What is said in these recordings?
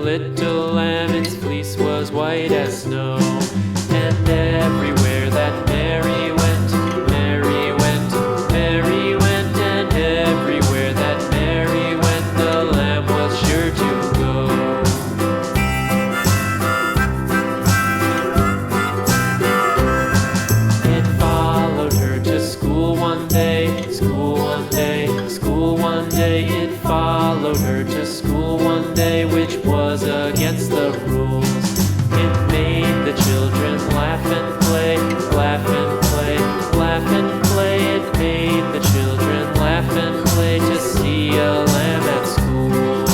little lamb, its fleece was white as snow. And everywhere that Mary went, Mary went, Mary went, and everywhere that Mary went, the lamb was sure to go. It followed her to school one day, school one day, school one day. It followed her to school one day, which was against the rules. It made the children laugh and play, laugh and play, laugh and play. It made the children laugh and play to see a lamb at school.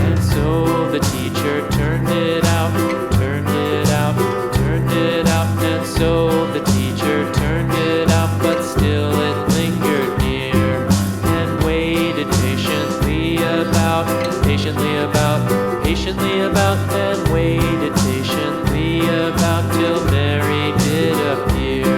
And so the teacher turned it out, turned it out, turned it out. And so the teacher turned it out, but still it lingered near and waited patiently about, patiently about, patiently about, and waited patiently about till Mary did appear.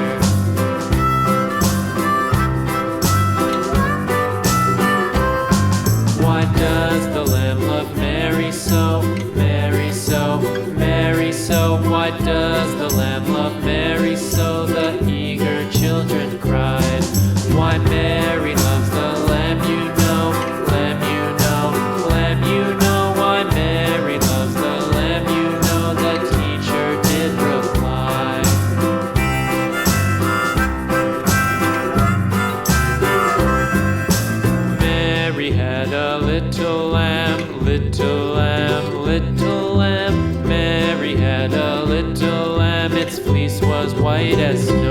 Why does the lamb love Mary so, Mary so, Mary so? Why does the lamb love Mary so? The eager children cried. Why Mary loves the lamb, you know, lamb, you know, lamb, you know. Why Mary loves the lamb, you know, the teacher did reply. Mary had a little lamb, little lamb, little lamb. Mary had a little lamb, its fleece was white as snow.